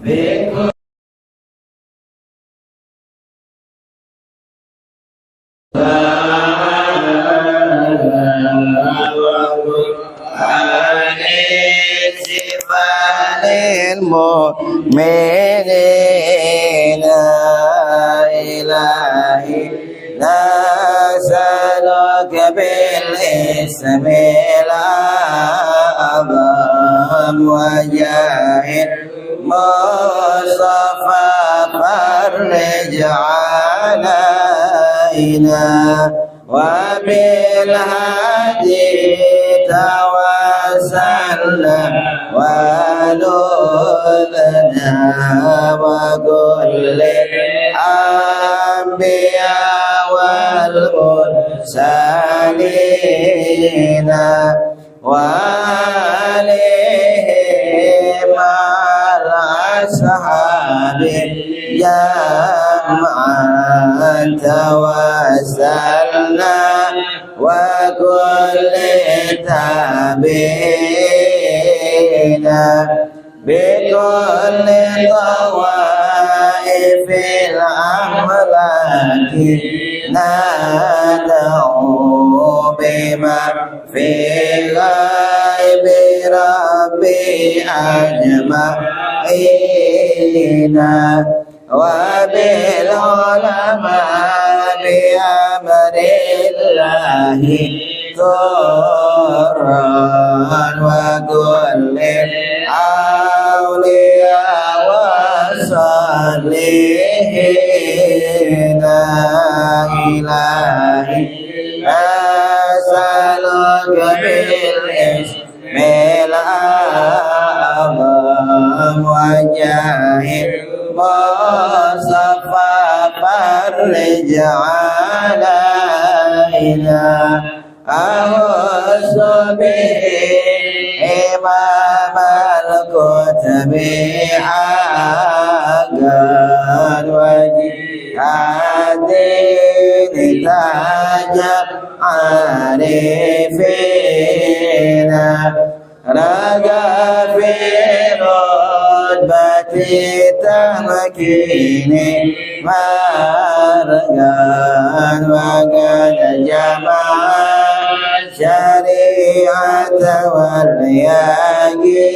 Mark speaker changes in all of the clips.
Speaker 1: بكل المؤمنين إلهي نسألك بالاسم الأعظم وجاه المصطفى فرج علينا وبالهدي توسلنا ولولنا وكل الأنبياء والمرسلين وعليهم الأصحاب جمعا توسلنا وكل تابعين بكل طوائف الأملاك ندعو بما في غيب ربي أجمعين وبالعلماء بأمر الله طرا وكل الأولياء والصالحين إلهي أسألك بالاسم الأعظم وجاه المصطفى فرج علينا أعوذ به إمام الكتب حقا وجهاد تاج عارفين رجا في رتبة تمكين مرجان وقد جمع الشريعة واليقين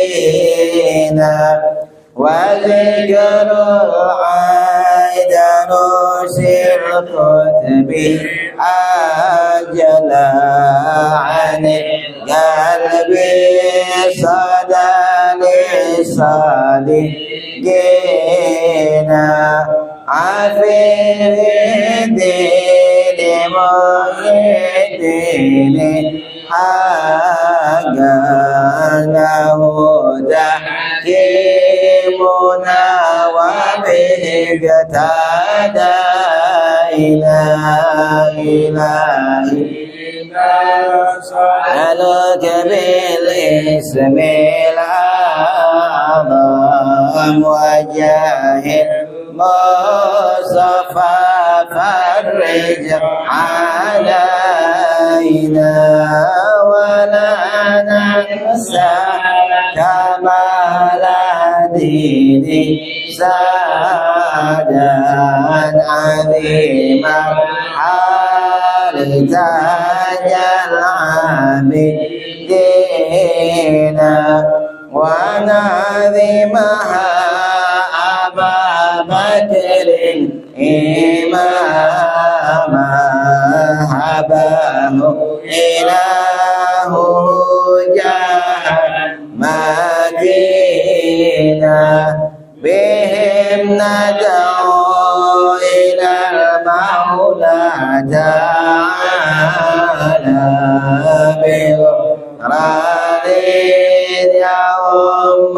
Speaker 1: وذكر العيد نسر الكتب أجل عن قلبي صدى للصالحين عفيف الدين محيدين حقا له تحكيمنا وبه اقتدينا إلهي أسألك بالاسم الأعظم وجاه المصطفى فرج علينا ولا ننسى كمال دين سادا عظيما تاج العابدين ونظمها أبا بكر إماما هباه إله مدينة بهم ندعو إلى المولى تعالى بغفران يوم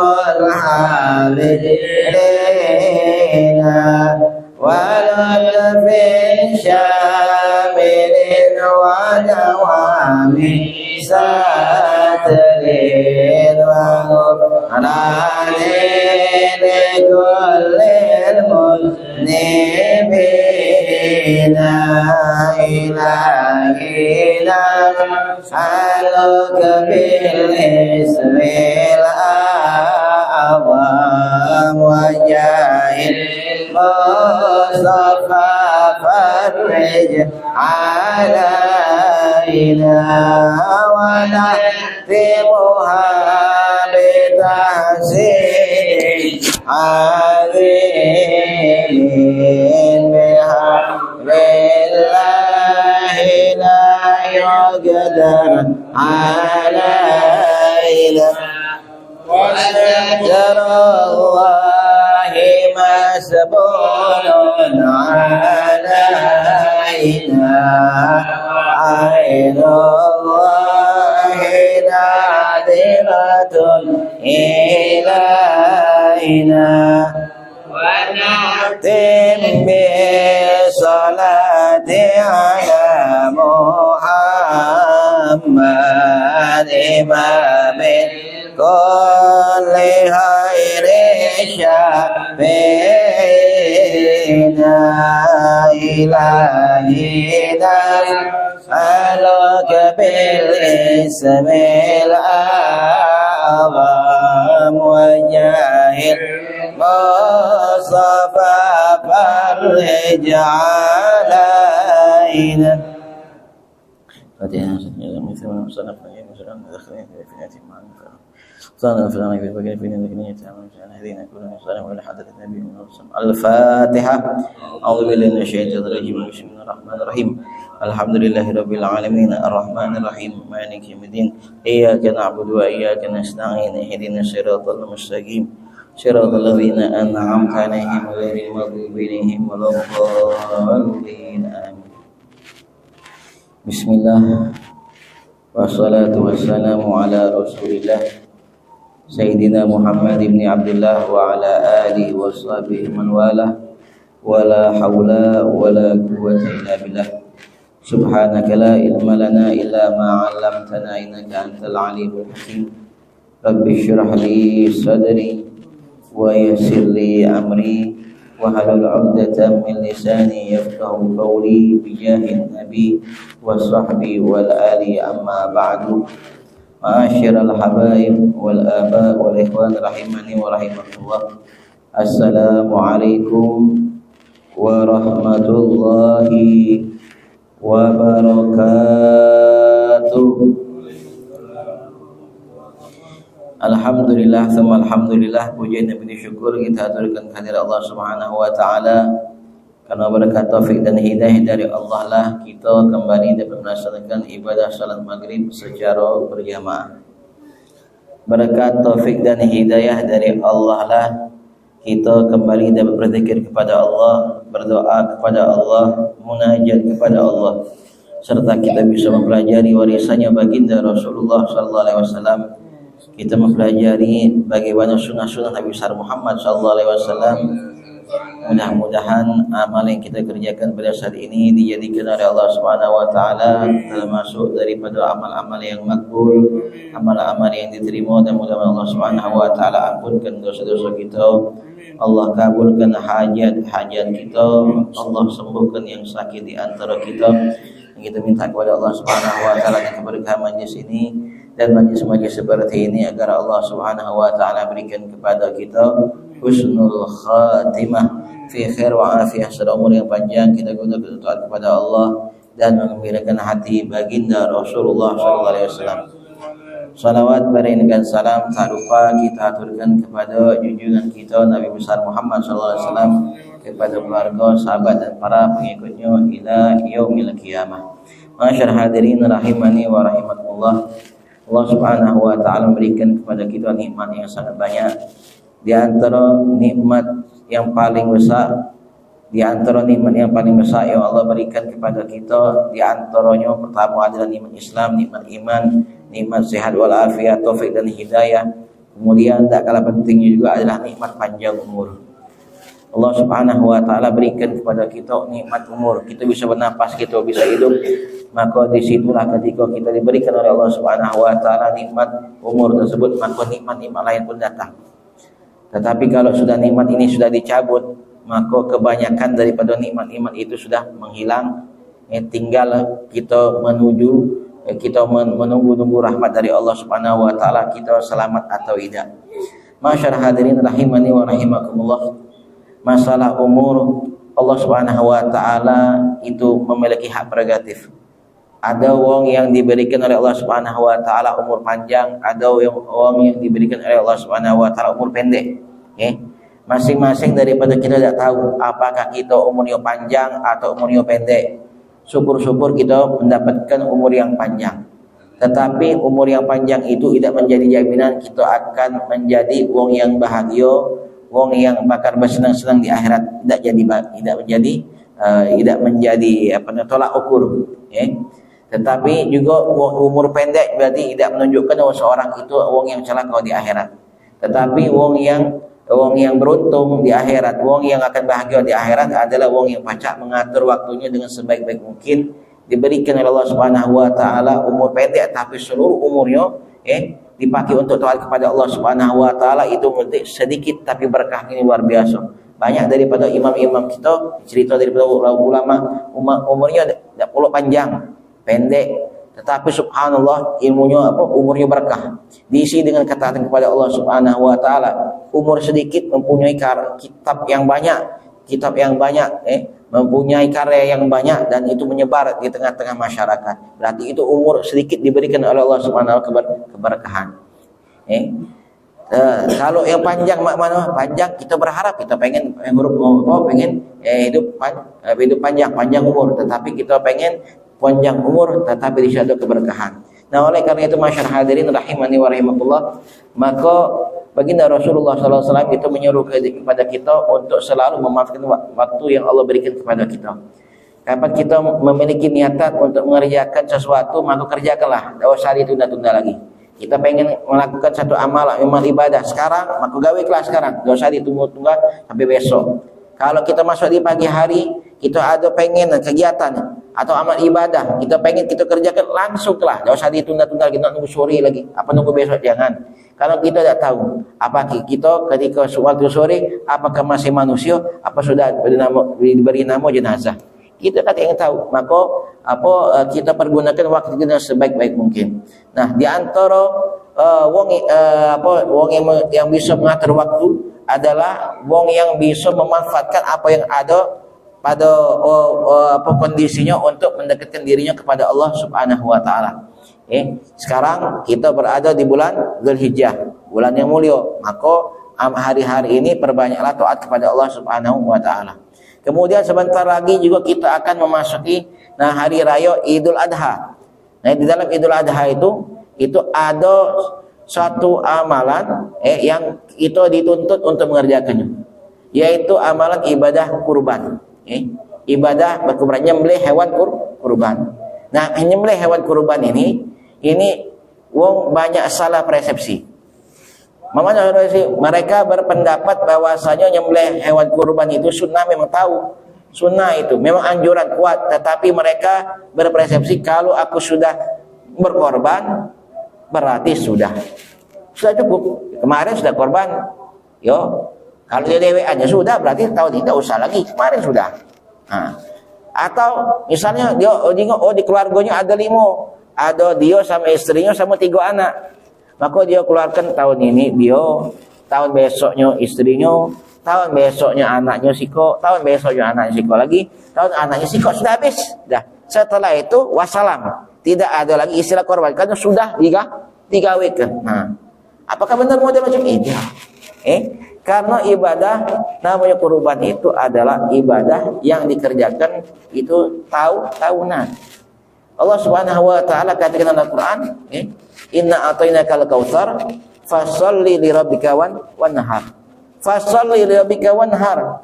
Speaker 1: الحابرين ولطف شامل ودوام ساتر وغفران لكل المذنبين إلهي نسألك بالاسم الأعظم وجاه المصطفى فرج علينا ونختمها بتحسين عظيم بحمد الله لا يقدر علينا وستر الله مسبول علينا عين الله ناظرة إلينا ونختم بالصلاة على محمد إمام كل خير شفينا إلهي نسألك بالاسم الأعظم وجاه المصطفى فرج علينا Fatihah مثل ما صنف عليه وسلم دخلنا في فئات معنا صلى في الغيب وكيف نذكرني تعالى هدينا كلنا صلى على حضرة النبي الفاتحة أعوذ بالله من الشيطان الرجيم بسم الله الرحمن الرحيم الحمد لله رب العالمين الرحمن الرحيم مالك يوم الدين إياك نعبد وإياك نستعين اهدنا الصراط المستقيم صراط الذين أنعمت عليهم غير المغضوب عليهم ولا الضالين آمين Bismillah wassalatu wassalamu ala rasulillah Sayyidina Muhammad ibn Abdullah wa ala alihi wa sahbihi man wala wala hawla wala quwwata illa billah Subhanaka la ilma lana illa ma 'allamtana innaka antal alimul hakim Rabbi shrah li sadri wa yassir li amri wahlul 'uqdatam min lisani yafqahu qawli bijahin nabi wa sahbi wal ali amma ba'du ma'asyiral habaib wal aba wal ikhwan rahimani wa rahimakumullah assalamu alaikum warahmatullahi wabarakatuh. Alhamdulillah, thumma alhamdulillah, puji dan puji syukur kita aturkan kehadirat Allah Subhanahu wa taala. Karena berkat taufik dan hidayah dari Allah lah kita kembali dapat melaksanakan ibadah salat maghrib secara berjamaah. Berkat taufik dan hidayah dari Allah lah kita kembali dapat berzikir kepada Allah, berdoa kepada Allah, munajat kepada Allah, serta kita bisa mempelajari warisannya baginda Rasulullah sallallahu alaihi wasallam. Kita mempelajari bagaimana sunnah-sunnah Nabi besar Muhammad sallallahu alaihi wasallam. Mudah-mudahan amal yang kita kerjakan pada saat ini dijadikan oleh Allah Subhanahu wa taala termasuk daripada amal-amal yang makbul, amal-amal yang diterima, dan mudah-mudahan Allah Subhanahu wa taala ampunkan dosa-dosa kita. Allah kabulkan hajat-hajat kita. Allah sembuhkan yang sakit di antara kita. Kita minta kepada Allah Subhanahu wa taala keberkahan majlis ini dan majlis-majlis seperti ini agar Allah Subhanahu wa taala berikan kepada kita husnul khatimah fi khair wa afiyah, umur yang panjang, kita gunakan taat kepada Allah dan mengembirakan hati baginda Rasulullah sallallahu alaihi wasallam. Salawat berikan salam tak lupa kita aturkan kepada junjungan kita Nabi besar Muhammad sallallahu alaihi wasallam, kepada keluarga, sahabat dan para pengikutnya ila yaumil qiyamah. Masyaallah hadirin rahimani wa rahimakumullah. Allah Subhanahu wa taala memberikan kepada kita nikmat yang sangat banyak. Di antara nikmat yang paling besar, yang Allah berikan kepada kita, di antaranya pertama adalah nikmat Islam, nikmat iman, nikmat sehat wal afiat, taufik dan hidayah. Kemudian tak kalah pentingnya juga adalah nikmat panjang umur. Allah Subhanahu wa taala berikan kepada kita nikmat umur. Kita bisa bernapas, kita bisa hidup. Maka disitulah ketika kita diberikan oleh Allah Subhanahu wa taala nikmat umur tersebut, maka nikmat-nikmat lain pun datang. Tetapi kalau sudah nikmat ini sudah dicabut, maka kebanyakan daripada nikmat-nikmat itu sudah menghilang. Tinggal kita menunggu rahmat dari Allah Subhanahu wa taala, kita selamat atau tidak. Masyarakat hadirin rahimani wa rahimakumullah. Masalah umur, Allah Subhanahu wa taala itu memiliki hak prerogatif. Ada wong yang diberikan oleh Allah Subhanahu wa taala umur panjang, ada wong yang diberikan oleh Allah Subhanahu wa taala umur pendek. Masing-masing daripada kita tidak tahu apakah kita umurnya panjang atau umurnya pendek. Syukur-syukur kita mendapatkan umur yang panjang. Tetapi umur yang panjang itu tidak menjadi jaminan kita akan menjadi wong yang bahagia, wong yang bakal bersenang-senang di akhirat. Tidak menjadi tolak ukur. Tetapi juga umur pendek berarti tidak menunjukkan bahwa seorang itu wong yang celaka di akhirat. Tetapi wong yang beruntung di akhirat, wong yang akan bahagia di akhirat adalah wong yang pacak mengatur waktunya dengan sebaik-baik mungkin. Diberikan oleh Allah Subhanahu wa taala umur pendek tapi seluruh umurnya dipakai untuk taat kepada Allah Subhanahu wa taala, itu sedikit tapi berkahnya luar biasa. Banyak daripada imam-imam kita cerita daripada ulama umurnya tidak perlu panjang, pendek, tetapi subhanallah ilmunya umurnya berkah, diisi dengan ketaatan kepada Allah Subhanahu wa taala. Umur sedikit mempunyai kitab yang banyak, mempunyai karya yang banyak, dan itu menyebar di tengah-tengah masyarakat. Berarti itu umur sedikit diberikan oleh Allah Subhanahu wa taala keberkahan. Kalau yang panjang panjang, kita berharap kita pengen hidup panjang umur, tetapi kita pengen panjang umur tetapi di ada keberkahan. Nah, oleh karena itu masyarakat hadirin rahimani wa rahimakumullah, maka baginda Rasulullah SAW itu menyuruh kepada kita untuk selalu memanfaatkan waktu yang Allah berikan kepada kita. Kapan kita memiliki niatan untuk mengerjakan sesuatu, maka kerjakanlah, tidak usah ditunda-tunda lagi. Kita pengen melakukan satu amal ibadah sekarang, maka gawelah sekarang, tidak usah ditunggu-tunggu sampai besok. Kalau kita masuk di pagi hari, kita ada pengen kegiatan atau amal ibadah, kita pengen kita kerjakan langsung lah, tidak usah ditunda-tunda, kita nunggu sore lagi, nunggu besok, jangan. Kalau kita tidak tahu apa kita ketika waktu sore, apakah masih manusia, apa sudah diberi nama jenazah, kita tak yang tahu. Maka kita pergunakan waktu kita sebaik-baik mungkin. Nah, di antara wong yang bisa mengatur waktu adalah wong yang bisa memanfaatkan apa yang ada pada kondisinya untuk mendekatkan dirinya kepada Allah Subhanahu wa taala. Sekarang kita berada di bulan Dzulhijjah, bulan yang mulia, maka hari-hari ini perbanyaklah taat kepada Allah Subhanahu wa taala. Kemudian sebentar lagi juga kita akan memasuki hari raya Idul Adha. Nah, di dalam Idul Adha itu ada suatu amalan yang kita dituntut untuk mengerjakannya, yaitu amalan ibadah kurban. Ibadah berkurban, nyembelih hewan kurban. Nah, nyembelih hewan kurban ini wong banyak salah persepsi. Mereka berpendapat bahwasanya nyembelih hewan kurban itu sunnah. Memang tahu sunnah itu memang anjuran kuat, tetapi mereka berpersepsi kalau aku sudah berkorban berarti sudah cukup. Kemarin sudah korban, kalau dia dewe aja sudah, berarti tahun ini tidak usah lagi, kemarin sudah. Atau misalnya dia di keluarganya ada 5, ada dia sama istrinya sama 3 anak, maka dia keluarkan tahun ini dia, tahun besoknya istrinya, tahun besoknya anaknya siko, tahun besoknya anaknya siko lagi, tahun anaknya siko, sudah habis. Dah. Setelah itu wassalam, tidak ada lagi istilah korban karena sudah digawekan. Apakah benar model macam itu? Karena ibadah namanya kurban itu adalah ibadah yang dikerjakan itu tahunan. Allah Subhanahu wa taala katakan dalam Al-Qur'an, inna a'tainakal kautsar fasholli li rabbika wanhar. Fasholli li rabbika wanhar.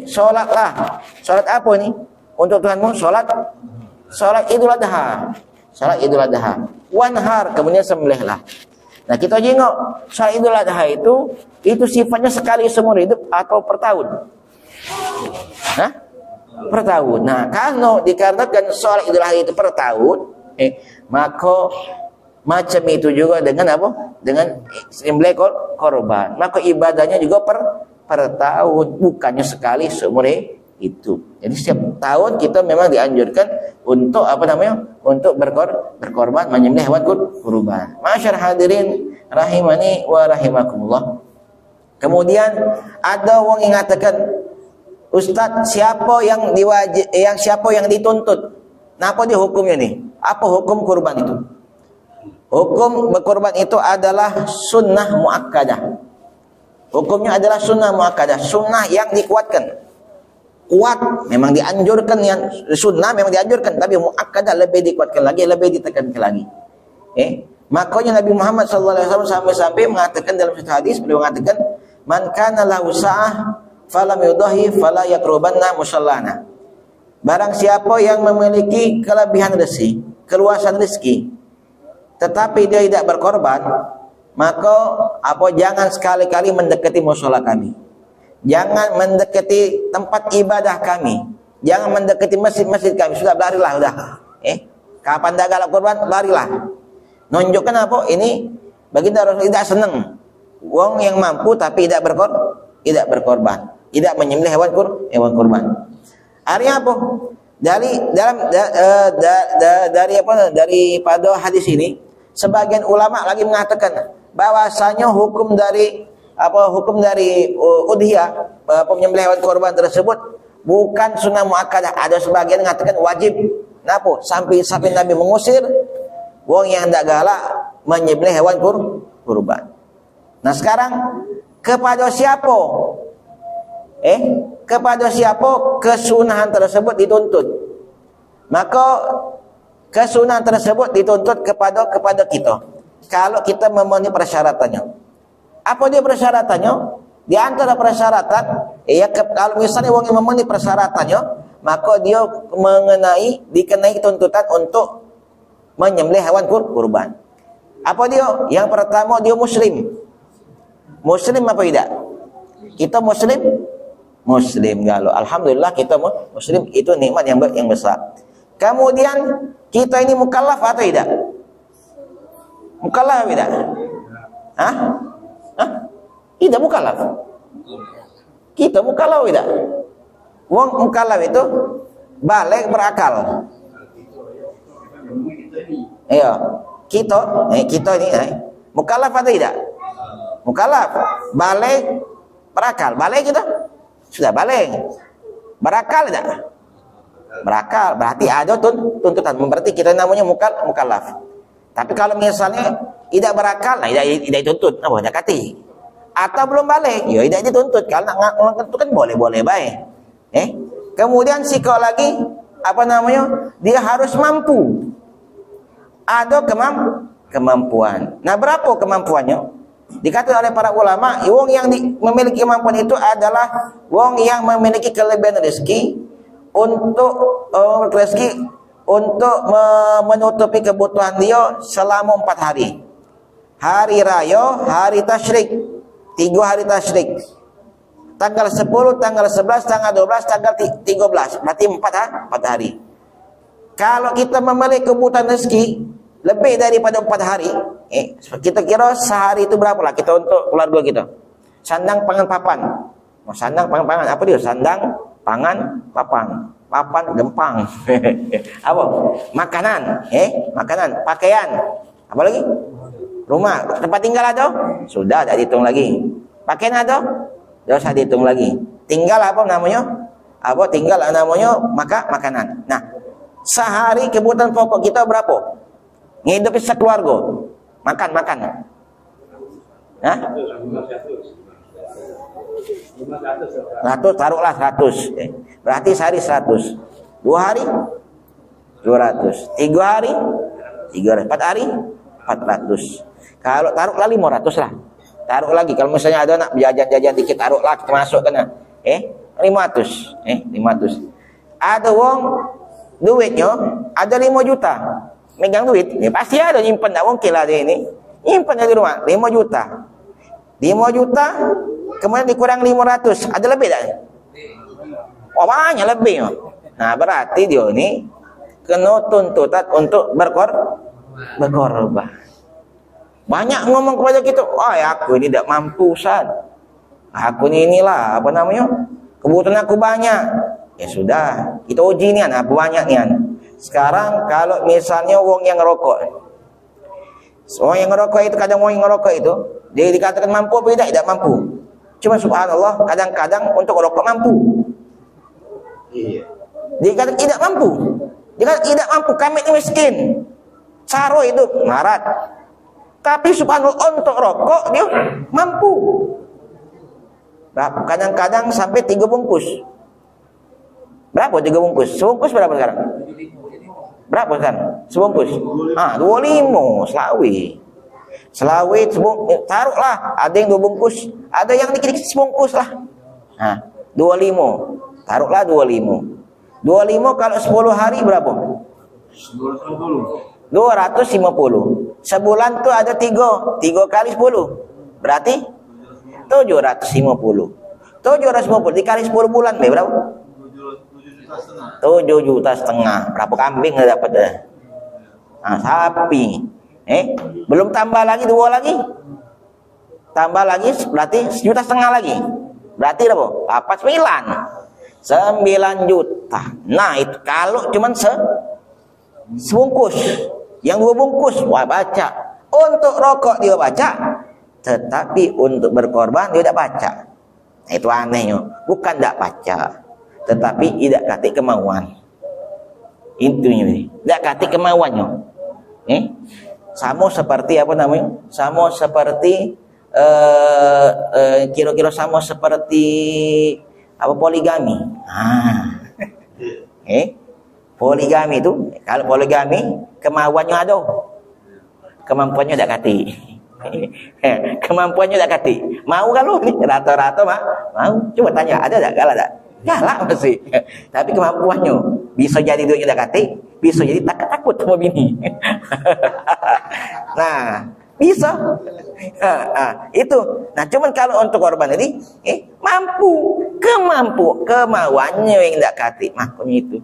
Speaker 1: Salatlah. Salat apa ini? Untuk Tuhanmu salat Idul Adha. Salat Idul Adha. Wanhar, kemudian sembelihlah. Nah, kita jengok salat Idul Adha itu sifatnya sekali seumur hidup atau per tahun? Per tahun. Nah, kalau dikarenakan salat Idul Adha itu per tahun, maka macam itu juga dengan apa? Dengan sembelih korban. Maka ibadahnya juga per tahun, bukannya sekali seumur itu. Jadi setiap tahun kita memang dianjurkan untuk untuk berkorban, menyembelih hewan kurban. Masyarakat hadirin rahimani wa rahimakumullah. Kemudian ada orang yang mengatakan, Ustaz, siapa yang dituntut? Napa dia hukumnya ni? Apa hukum kurban itu? Hukum berkorban itu adalah sunnah muakkadah. Hukumnya adalah sunnah muakkadah, sunnah yang dikuatkan. Kuat memang dianjurkan, yang sunnah memang dianjurkan, tapi muakkadah lebih dikuatkan lagi, lebih ditekankan lagi. Makanya Nabi Muhammad SAW sampai-sampai mengatakan dalam satu hadis, beliau mengatakan, man kana lahu sa'ah falam yudahi fala yaqrubanna musallana. Barang siapa yang memiliki kelebihan rezeki, keluasan rezeki, tetapi dia tidak berkorban, maka jangan sekali-kali mendekati mushola kami. Jangan mendekati tempat ibadah kami. Jangan mendekati masjid-masjid kami. Sudah larilah sudah. Kapan dah galak korban, larilah. Nunjukkan apa? Ini baginda Rasul tidak senang wong yang mampu tapi tidak berkorban, tidak menyembelih hewan kurban. Artinya apa? Daripada hadis ini, sebagian ulama lagi mengatakan bahwasanya hukum dari udhiyah, penyembelih hewan kurban tersebut bukan sunnah muakkadah. Ada sebagian mengatakan wajib. Napa? Sampai Nabi mengusir wong yang tidak galak menyembelih hewan kurban. Nah sekarang kepada siapa? Kepada siapa kesunahan tersebut dituntut? Maka kesunahan tersebut dituntut kepada kita. Kalau kita memenuhi persyaratannya. Apa dia persyaratannya? Di antara persyaratan, kalau misalnya wong yang memenuhi persyaratannya, maka dia dikenai tuntutan untuk menyembelih hewan kurban. Apa dia? Yang pertama, dia muslim. Muslim apa tidak? Kita muslim kalau alhamdulillah kita muslim, itu nikmat yang besar. Kemudian kita ini mukallaf atau tidak? Mukallaf tidak? Tidak mukallaf. Kita mukallaf tidak? Wong mukallaf itu balik berakal. Iya, kita ini mukallaf atau tidak? Mukallaf, balik berakal. Balik kita sudah balik. Berakal tidak? Berakal, berarti ada tuntutan. Berarti kita namanya mukallaf. Tapi kalau misalnya tidak berakal, tidak dituntut. Tidak kati. Atau belum balik, ya tidak dituntut. Kalau nak itu kan boleh baik. Kemudian sikap lagi, dia harus mampu. Ada kemampuan. Nah, berapa kemampuannya? Dikatakan oleh para ulama, wong yang memiliki kemampuan itu adalah wong yang memiliki kelebihan rezeki untuk menutupi kebutuhan dia selama 4 hari. Hari raya, hari tasyrik, 3 hari tasyrik. Tanggal 10, tanggal 11, tanggal 12, tanggal 13. Berarti 4 hari. Kalau kita memiliki kebutuhan rezeki lebih daripada 4 hari, kita kira sehari itu berapa lah kita untuk keluarga kita. Sandang, pangan, papan. Sandang, pangan, papan. Apa dia? Sandang, pangan, papan. Papan, gempang. Apa? Makanan. Makanan. Pakaian. Apa lagi? Rumah. Tempat tinggal ada? Sudah, tak dihitung lagi. Pakaian ada? Tidak usah dihitung lagi. Tinggal apa namanya? Tinggal namanya makanan. Nah, sehari kebutuhan pokok kita berapa? Ngidupi sekeluarga. Makan. Hah? 100, taruhlah 100. Berarti sehari 100. 2 hari 200. 3 hari 300. 4 hari 400. Kalau taruhlah 500 lah. Taruh lagi kalau misalnya ada nak jajan-jajan dikit, taruhlah kita masuk kena. 500. 500. Ada wong duitnya ada 5 juta. Megang duit, pasti ada nyimpen, tak mungkin lah dia ini. Nyimpen di rumah 5 juta. 5 juta kemudian dikurang 500, ada lebih tak? Banyak lebih. Nah, berarti dia ini kena tuntutan untuk berkorban. Banyak ngomong kepada kita, aku ini tidak mampu, Ustaz. Aku inilah kebutuhan aku banyak. Ya sudah, kita uji nian apa banyak nian. Sekarang kalau misalnya wong yang ngerokok, itu kadang wong yang ngerokok itu dia dikatakan mampu apa tidak mampu. Cuma subhanallah, kadang-kadang untuk rokok mampu. Dia kata tidak mampu. Dia kata tidak mampu, kami ini miskin. Saro itu marat. Tapi subhanallah untuk rokok dia mampu. Kadang-kadang sampai 3 bungkus. Berapa 3 bungkus? Sebungkus berapa sekarang? Berapa sekarang? Sebungkus? 25 Selawe taruhlah, ada yang 2 bungkus, ada yang dikit-dikit sebungkus lah. 25. Taruhlah 25 kalau 10 hari berapa? 250. Sebulan tuh ada 3 kali 10. Berarti 750. 750 dikali 10 bulan berapa? 7,5 juta. Berapa kambing nggak dapat dah? Sapi. Belum tambah lagi 2 lagi. Tambah lagi berarti 1,5 juta lagi. Berarti berapa? 9 juta. Nah, itu kalau cuman sebungkus. Yang 2 bungkus, wah baca. Untuk rokok dia baca, tetapi untuk berkorban dia tidak baca. Itu anehnya. Bukan tidak baca, tetapi tidak kati kemauan. Intinya, tidak kati kemauannya. Sama seperti apa namanya? Sama seperti kira-kira sama seperti apa, poligami. Poligami itu, kalau poligami kemauannya ada, kemampuannya tidak kati. Kemampuannya tidak kati. Mau kalau ni rata-rata mau. Coba tanya, ada tak? Galak tak? Galak mesti. Tapi kemampuannya bisa jadi duitnya tidak kati, bisa jadi takut sama bini. Nah, bisa. Itu. Nah, cuman kalau untuk korban ini mampu, kemauannya yang tidak kati, makanya itu.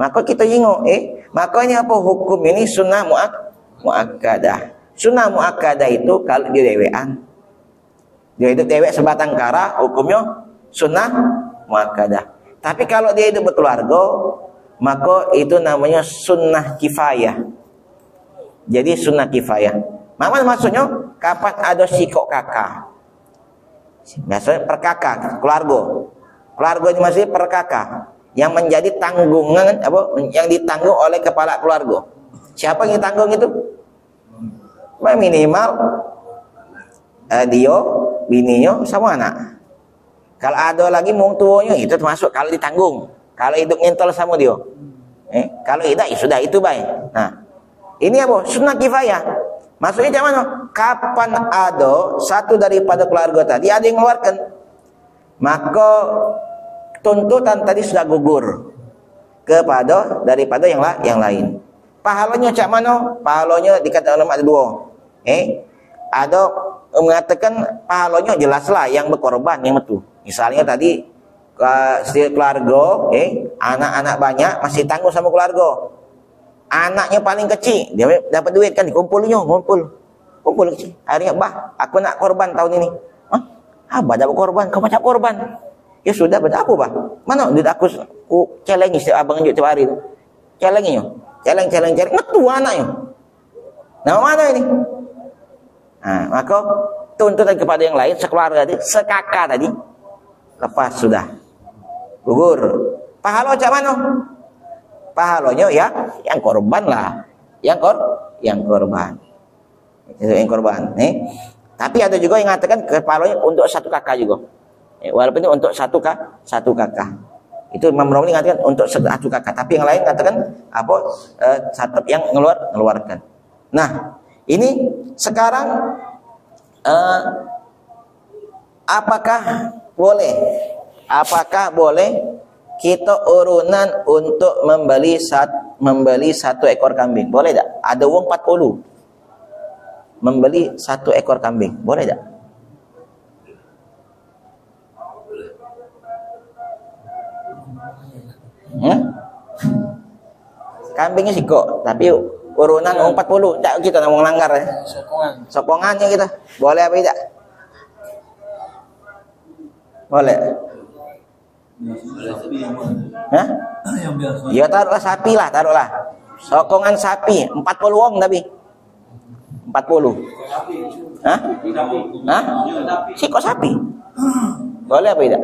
Speaker 1: Maka kita jengok, makanya apa hukum ini sunnah muakkadah. Sunnah muakkadah itu kalau dia dewean, dia hidup dewek sebatang kara, hukumnya sunnah muakkadah. Tapi kalau dia hidup berkeluarga, maka itu namanya sunnah kifayah. Jadi sunnah kifayah. Mana maksudnya? Kapan ada sikok kakak? Biasanya perkakak, keluarga ini masih perkakak. Yang menjadi tanggungan yang ditanggung oleh kepala keluarga. Siapa yang ditanggung itu? Minimal dia, bininya, sama anak. Kalau ada lagi mung tuanya itu termasuk kalau ditanggung. Kalau hidup nyentol sama dia. Kalau tidak ya sudah itu baik. Nah, ini apa? Sunnah kifayah. Maksudnya macam mana? Kapan ada satu daripada keluarga tadi ada yang mengeluarkan, maka tuntutan tadi sudah gugur kepada daripada yang lain. Pahalanya cak mana? Pahalanya dikatakan ulama ada 2. Ada mengatakan pahalanya jelaslah yang berkorban yang betul. Misalnya tadi keluarga, anak-anak banyak masih tanggung sama keluarga. Anaknya paling kecil, dia dapat duit kan, ngumpul kecil. Akhirnya, bah, aku nak korban tahun ini. Abah dapat korban, kau macam korban. Ya sudah, berapa apa, bah? Mana duit aku celengi setiap abang tunjuk tiap hari tu. Celenginya. Celeng. Metu anaknya. Nama mana ini? Maka tuntutan kepada yang lain, sekeluarga tadi, sekakak tadi, lepas sudah. Gugur. Pahala macam mana? Pahalanya ya yang korban lah. Yang korban. Itu yang korban. Tapi ada juga yang mengatakan pahalanya untuk satu kakak juga. Walaupun itu untuk satu kakak. Itu Imam Romli mengatakan untuk satu kakak. Tapi yang lain katakan satu yang ngeluarkan. Nah, ini sekarang apakah boleh kita urunan untuk membeli 1 ekor kambing? Boleh tak? Ada uang 40. Membeli 1 ekor kambing. Boleh tak? Kambingnya sikok, tapi urunan uang 40. Tak kita nak melanggar. Sokongannya kita. Boleh apa tidak? Boleh. Ya taruhlah sapi lah, sokongan sapi 40 wong tapi 40. Sikok sapi. Boleh apa tidak?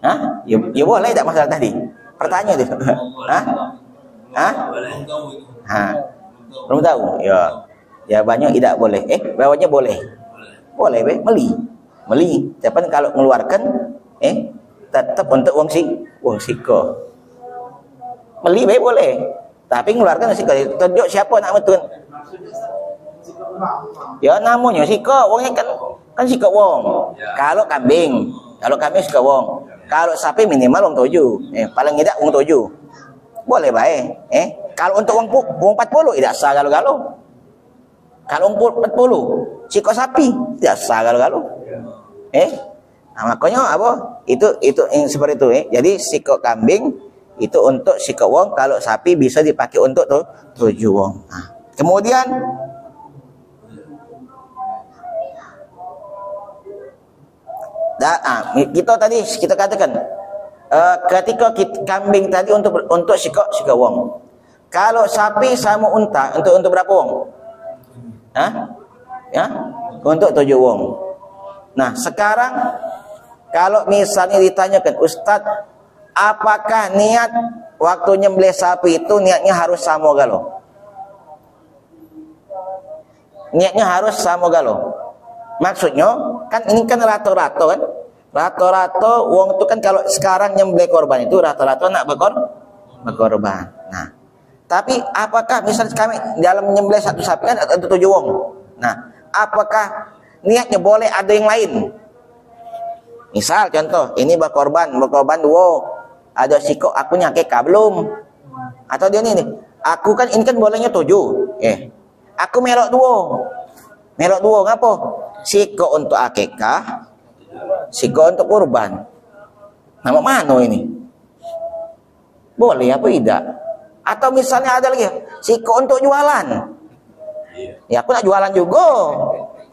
Speaker 1: Hah? Ya boleh tak masalah tadi. Pertanyaan itu. Hah? Hah? Belum tahu. Ya. Jawabannya tidak boleh. Jawabannya boleh. Boleh, beli. Tapi kalau mengeluarkan tetap untuk wong siko. Beli boleh. Tapi mengeluarkan siko. Tunjuk siapa nak metun. Ya namanya siko, wongnya kan siko wong. Kalau kambing siko wong. Kalau sapi minimal wong 7. Paling tidak wong 7. Boleh baik. Kalau untuk wong 40 tidak sah galau-galau. Kalau wong 40 siko sapi tidak sah galau-galau. Nah, makanya apa? Itu yang seperti itu. Jadi siko kambing itu untuk siko wong, kalau sapi bisa dipakai untuk 7 wong. Nah, kemudian kita katakan ketika kambing tadi untuk siko wong. Kalau sapi sama unta untuk berapa wong? Ya, untuk 7 wong. Nah, sekarang kalau misalnya ditanyakan, Ustadz, apakah niat waktu nyembelih sapi itu niatnya harus sama galau? Niatnya harus sama galau. Maksudnya kan ini kan rata-rata kan? Rata-rata wong itu kan kalau sekarang nyembelih korban itu rata-rata nak berkorban. Nah, tapi apakah misalnya kami dalam menyembelih satu sapi kan ada 7 wong. Nah, apakah niatnya boleh ada yang lain? Misal contoh, ini berkorban 2. Ada siko, aku nyakeka belum? Atau dia ini aku kan ini kan bolehnya 7. Aku melok 2. Melok 2 ngapa? Siko untuk akikah, siko untuk kurban. Nama mana ini? Boleh apa tidak? Atau misalnya ada lagi siko untuk jualan. Ya aku nak jualan juga.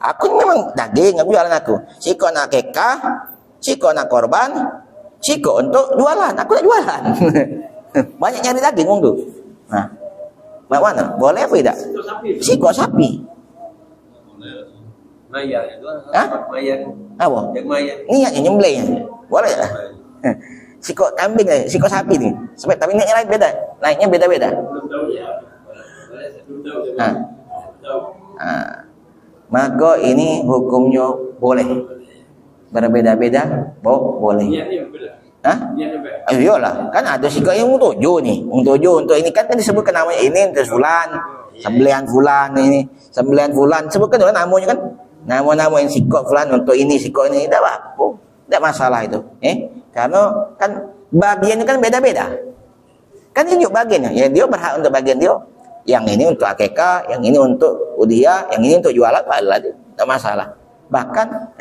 Speaker 1: Aku memang daging, aku jualan aku. Siko nak akikah, siko nak korban, siko untuk jualan. Aku nak jualan. Banyak nyari daging wong tuh. Nah, mana? Boleh apa tidak? Siko sapi.
Speaker 2: Mayar itu. Mayar.
Speaker 1: Apa?
Speaker 2: Yang mayar.
Speaker 1: Niatnya nyembelih. Boleh tak? Siko kambing, siko sapi nih. Tapi niatnya lain beda. Naiknya beda-beda. Maka ini hukumnya boleh. Berbeda-beda, boleh. Iyalah, kan ada siko yang 7 nih. 7 untuk ini kan disebutkan namanya ini untuk fulan, sembelihan fulan ini, sembelihan fulan sebutkan namanya kan. Nama-nama yang siko fulan untuk ini, siko ini tidak apa. Tidak masalah itu. Karena kan bagiannya kan beda-beda. Kan ini juga bagiannya. Ya dia berhak untuk bagian dia. Yang ini untuk akikah, yang ini untuk udiah, yang ini untuk jualan, tidak masalah. Bahkan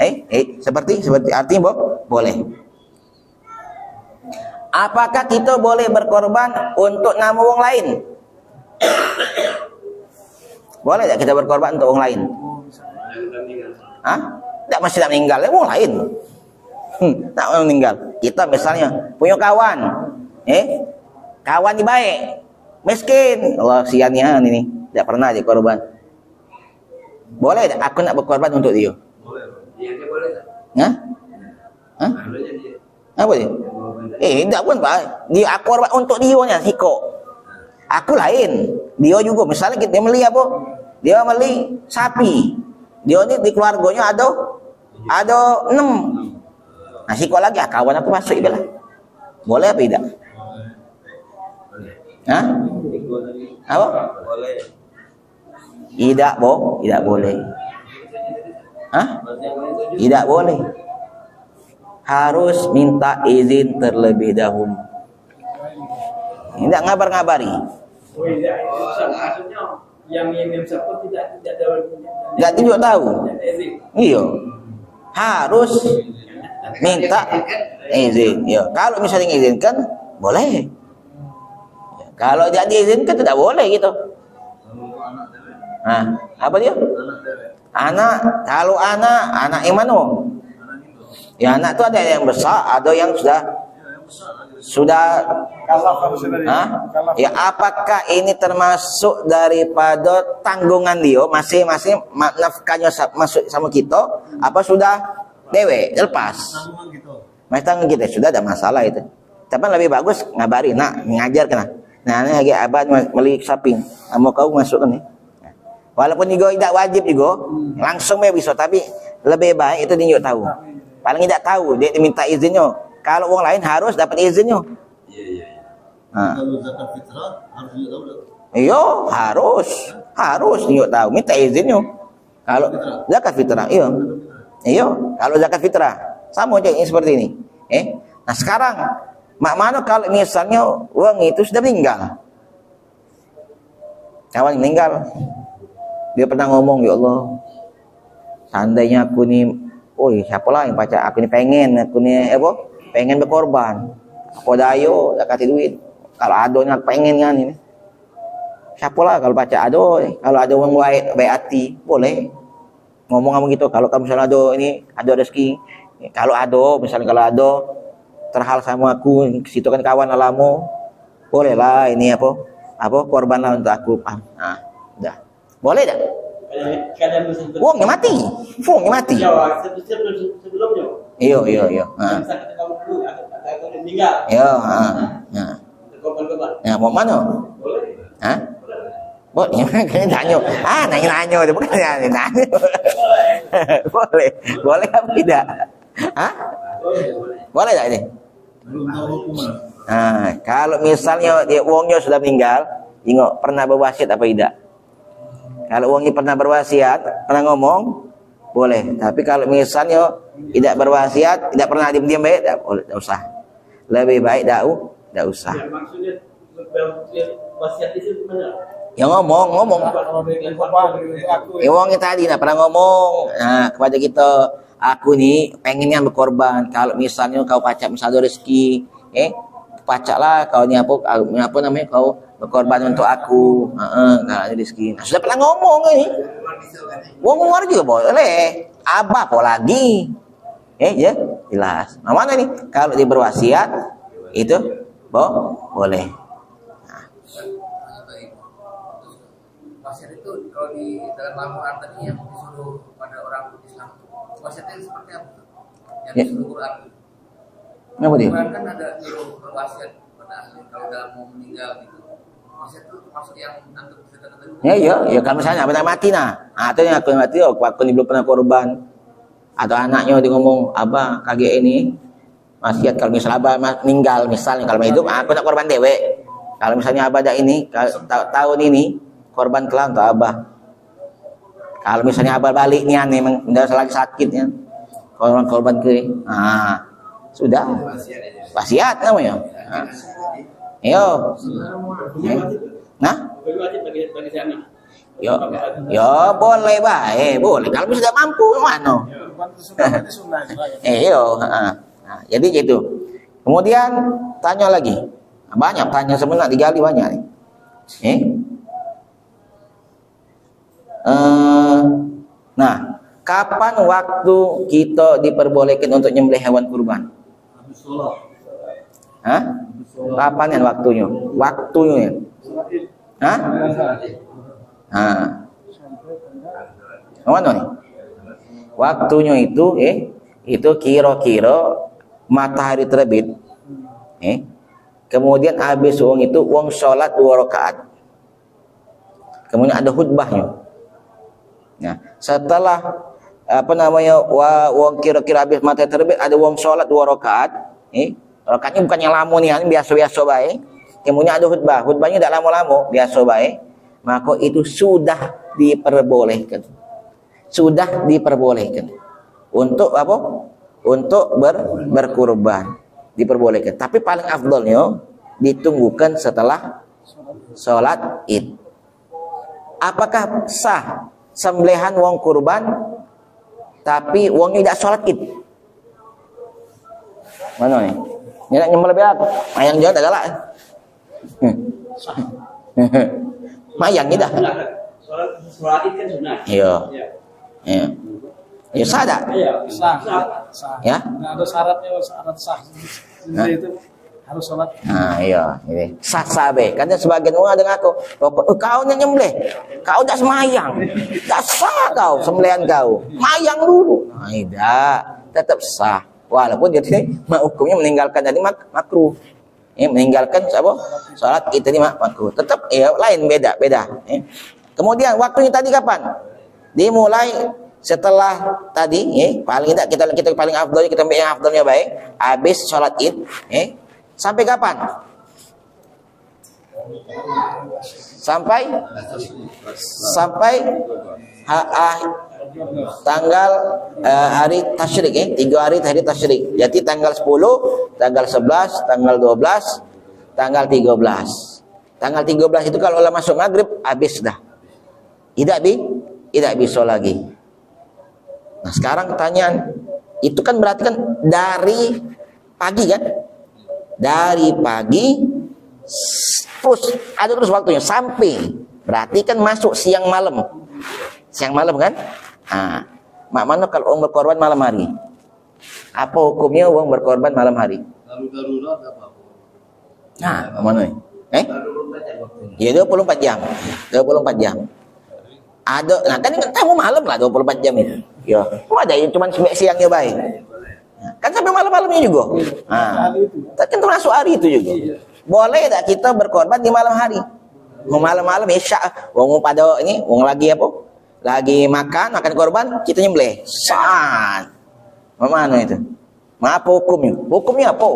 Speaker 1: seperti artinya boleh. Apakah kita boleh berkorban untuk nama orang lain? Boleh tak kita berkorban untuk orang lain? Tak mesti nak meninggal, orang lain. Tak meninggal. Kita misalnya punya kawan, kawan ni baik, miskin, Allah siannya ini, tidak pernah dia korban. Boleh tak aku nak berkorban untuk dia?
Speaker 2: Boleh. Dia boleh tak?
Speaker 1: Apa dia? Tak pun Pak. Dia aku korban untuk dia nya siko. Aku lain. Dia juga misalnya kita beli apa? Dia beli sapi. Dia ni di keluarganya ada 6. Nah, siko lagi kawan aku masuk ibalah. Boleh apa tidak? Apa?
Speaker 2: Boleh.
Speaker 1: Tidak boleh. Tidak boleh. Harus minta izin terlebih dahulu. Tidak ngabar-ngabari.
Speaker 3: Yang siapa
Speaker 1: tidak juga tahu. Iya. Harus minta izin. Ya, kalau misalnya izinkan boleh. Kalau tidak diizinkan tidak boleh gitu. Apa dia? Kalau anak yang mana? Ya anak itu ada yang besar, ada yang sudah ya apakah ini termasuk daripada tanggungan dia masing-masing nafkahnya masuk sama kita apa sudah Dewe, lepas. Mas tanggung kita sudah ada masalah itu. Tapi lebih bagus ngabari, nak ngajar kena. Nah, ini lagi abad beli shopping. Mau kau masuk kan nih. Walaupun juga tidak wajib juga, langsung bisa. Tapi lebih baik itu dia tahu. Paling tidak tahu, dia diminta izinnya. Kalau orang lain harus dapat izinnya.
Speaker 2: Iya.
Speaker 3: Kalau zakat fitrah harus juga tahu.
Speaker 1: Iya, harus dia tahu, minta izinnya. Kalau zakat fitrah, iya. Kalau zakat fitrah sama aja ini seperti ini. Nah sekarang, mak mana kalau misalnya uang itu sudah meninggal, kawan meninggal, dia pernah ngomong, ya Allah, seandainya aku nih, siapa lah yang pacar aku nih pengen berkorban, aku ada ayo kasih duit, kalau ada pengen kan ini, siapa lah kalau pacar kalau ada uang baik hati, boleh ngomong gitu. Kalau kamu misalnya ada rezeki, kalau ada terhal sama aku, situ kan kawan alamu, boleh lah ini korban lah untuk aku. Nah, udah, boleh dah. Uangnya mati.
Speaker 4: Ya, sebelumnya.
Speaker 1: Iya. Iya, ya, mau mana? Hah? Boleh, kayaknya nanya itu bukan nanya. Boleh apa tidak? Hah? Boleh tak ini? Nah, kalau misalnya dia uangnya sudah meninggal, tengok pernah berwasiat apa tidak? Kalau uangnya pernah berwasiat, pernah ngomong, boleh. Tapi kalau misalnya tidak berwasiat, tidak pernah diam-diam baik, tidak boleh, tidak usah. Lebih baik tidak usah.
Speaker 4: Ya, maksudnya wasiat itu gimana?
Speaker 1: Ya ngomong. Uangnya tadi pernah ngomong kepada kita, aku nih pengennya berkorban. Kalau misalnya kau pacak misalnya rezeki, pacaklah kau ini apa namanya kau berkorban untuk aku. Kalau rezeki. Nah, sudah pernah ngomong ini. Uang luar juga boleh. Apa lagi? Ya jelas. Nah, mana nih? Kalau dia berwasiat itu boleh.
Speaker 5: Wasiat itu kalau di dalam Al-Quran tadi yang disuruh pada orang Islam, wasiatnya seperti apa? Yang disuruh Quran.
Speaker 1: Kenapa dia?
Speaker 5: Quran kan ada nyuruh berwasiat pada ahli kalau dalam mau meninggal gitu. Wasiat itu termasuk yang untuk cerita tertentu.
Speaker 1: Ya kalau misalnya abang mati atau yang aku mati, aku ini belum pernah korban, atau anaknya dia ngomong, abah kaget ini wasiat kalau misalnya abah meninggal misalnya kalau hidup aku nak korban dewe. Kalau misalnya abah ada ini tahun ini korban kelam untuk abah. Kalau misalnya abah balik nih memang udah lagi sakitnya, korban ke, sudah wasiat namanya. Yo, nah, yo boleh boleh. Kalau sudah mampu mana? Jadi gitu. Kemudian tanya lagi, banyak tanya sebenarnya digali banyak nih. Nah, kapan waktu kita diperbolehkan untuk nyembelih hewan kurban? Kapan yang waktunya? Mana nih? Waktunya itu kira-kira matahari terbit. Kemudian habis uang sholat 2 rakaat. Kemudian ada khutbahnya. Nah, setelah uang kira-kira habis matahari terbit ada uang sholat 2 rakaat. Rakaatnya bukan yang lama nih, biasa-biasa baik. Kemudian ada khutbahnya tidak lama-lama, biasa baik. Maka itu sudah diperbolehkan. Untuk apa? Untuk berkurban. Diperbolehkan. Tapi paling afdolnya ditunggukan setelah sholat Id. Apakah sah sembelihan wong kurban tapi wongnya tidak sholat Id? Mana nih? Dia nak nyembelih berat. Mayang juga tak galak. Mayang ni dah.
Speaker 4: Sholat Id kan sunah.
Speaker 1: Iya. Ya sah tak?
Speaker 4: Iya,
Speaker 3: Sah.
Speaker 1: Ya?
Speaker 3: Nggak ada syaratnya, syarat sah. Jadi itu harus sholat.
Speaker 1: Iya, ini sah be. Kan sebagian orang ada ngaku, kau nyembelih, kau tak semayang, tak sah kau sembelihan kau, mayang dulu. Tidak, tetap sah. Walaupun dia hukumnya meninggalkan tadi makruh. Meninggalkan apa? Salat itu tadi makruh. Tetap lain beda. Kemudian waktunya tadi kapan? Dimulai setelah tadi, paling tidak kita paling afdalnya kita ambil yang afdalnya baik. Habis salat Id, sampai kapan? Sampai tanggal hari tasyrik, 3 hari tasyrik. Jadi tanggal 10, tanggal 11, tanggal 12, tanggal 13. Tanggal 13 itu kalau masuk maghrib habis dah. Tidak bisa lagi. Nah, sekarang pertanyaan, itu kan berarti kan dari pagi kan? Dari pagi terus ada terus waktunya sampai berarti kan masuk siang malam kan? Mak mana kalau orang berkorban malam hari? Apa hukumnya orang berkorban malam hari?
Speaker 2: Darurat apa?
Speaker 1: Nah, mana ni? Ya 24 jam. 24 jam. Ada, nah kan kamu malam lah 24 jam itu. Ya, ada yang cuma sampai siangnya baik. Kan sampai malam-malamnya juga. Kan termasuk hari itu juga. Boleh tak kita berkorban di malam hari? Mau malam-malam isya, wong pada ini, wong lagi apa? Lagi makan korban, kita nyembelih. Saan. Mana itu? Apa hukumnya? Hukumnya apa?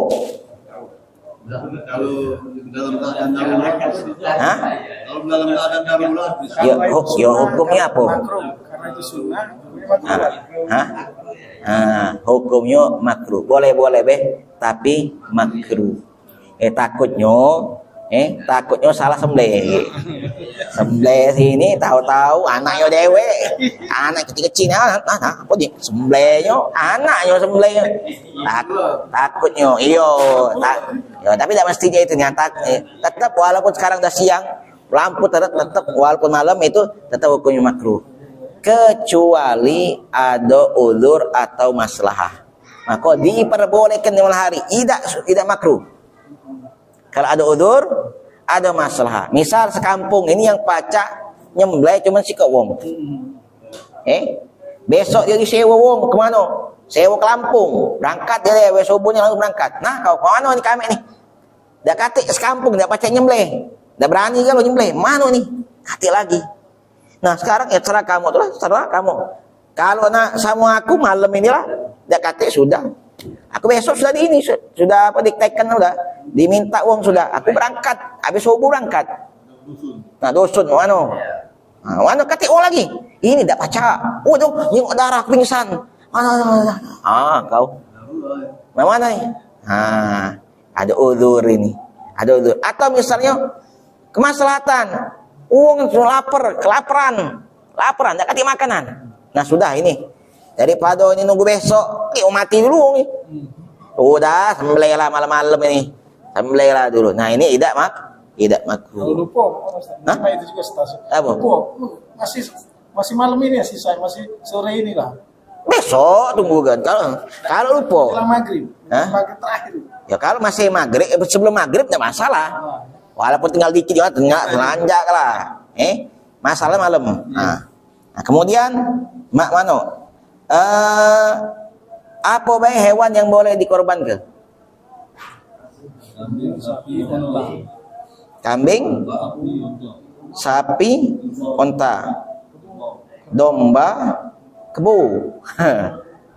Speaker 2: Kalau dalam keadaan darurat, kalau dalam keadaan darurat,
Speaker 1: ya hukumnya apa?
Speaker 3: Karena itu sunnah,
Speaker 1: Hukumnya makruh. Boleh tapi makruh. Takutnya salah sembelih sini tahu-tahu anaknya dewe, anak kecil-kecil apa dia sembelihnya anaknya sembelih takutnya tapi tidak mestinya itu nyata. Tetap walaupun sekarang udah siang lampu tetap walaupun malam itu tetap hukumnya makruh kecuali ada uzur atau maslahah, maka diperbolehkan di malam hari, tidak makruh. Kalau ada udzur, ada masalah. Misal sekampung ini yang pacak nyembelih cuma si wong. Besok dia disewa wong kemana? Sewa ke Lampung. Berangkat dia subuhnya langsung berangkat. Nah, kau kemana nih kami nih? Dah katik sekampung dah pacak nyembelih. Dah berani kan lo nyembelih. Mana nih? Katik lagi. Nah, sekarang terserah kamu tuh, terserah kamu. Kalau nak sama aku malam inilah dah katik sudah. Aku besok sudah sudah ditekan sudah, diminta uang sudah. Aku berangkat, habis subuh berangkat. Nah dusun, mana katik uang lagi? Ini tak baca. Waduh, yang darah pingsan. Kau. Mana nih? Ada uzur ini. Ada uzur. Atau misalnya kemaslahatan, uang kelaparan, tak katik makanan. Nah sudah ini. Daripada ini nunggu besok, mati dulu nih. Udah, sembelihlah malam-malam ini. Sembelihlah dulu. Nah, ini tidak makruh.
Speaker 3: Lupa, itu juga stasiun.
Speaker 1: Apa?
Speaker 3: Masih malam ini ya sisa, masih sore inilah.
Speaker 1: Besok tunggu kan. Kalau lupa.
Speaker 3: Setelah maghrib. Maghrib terakhir.
Speaker 1: Ya kalau masih maghrib, sebelum maghrib tidak masalah. Walaupun tinggal dikit juga telanjak lah. Masalah malam. Nah, kemudian mana? Apa baik hewan yang boleh dikorbankan? Kambing, sapi, onta, domba, kebu.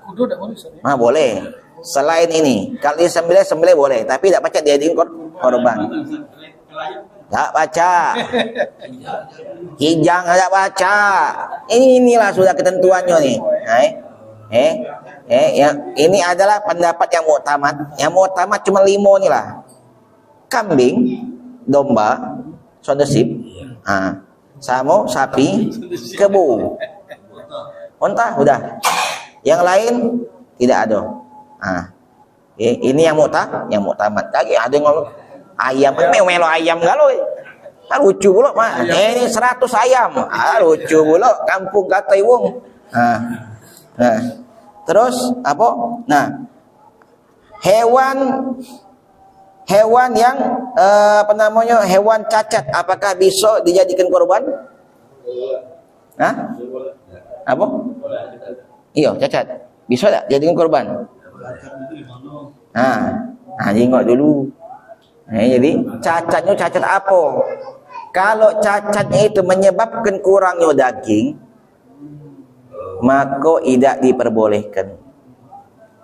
Speaker 3: Kudu tak boleh.
Speaker 1: Boleh. Selain ini, kalau sembelih boleh, tapi tidak baca dia korban. Tak baca. Kijang tak baca. Inilah sudah ketentuannya nih. Ini adalah pendapat yang muktamad. Yang muktamad cuma 5 nih lah. Kambing, domba, sondesip, samo, sapi, kebu, onta, udah. Yang lain tidak ada. Ini yang muktamad. Lagi ada yang ngomong ayam, melo ayam galau. Lucu pula mah. Ini 100 ayam. Lucu pula kampung katai wong. Nah, terus apa? Nah, hewan yang hewan cacat, apakah bisa dijadikan korban? Apa? Iya, cacat. Bisa tak jadikan korban?
Speaker 2: Cacat itu gimana?
Speaker 1: Nah, tengok dulu. Jadi cacatnya cacat apa? Kalau cacatnya itu menyebabkan kurangnya daging, maka tidak diperbolehkan.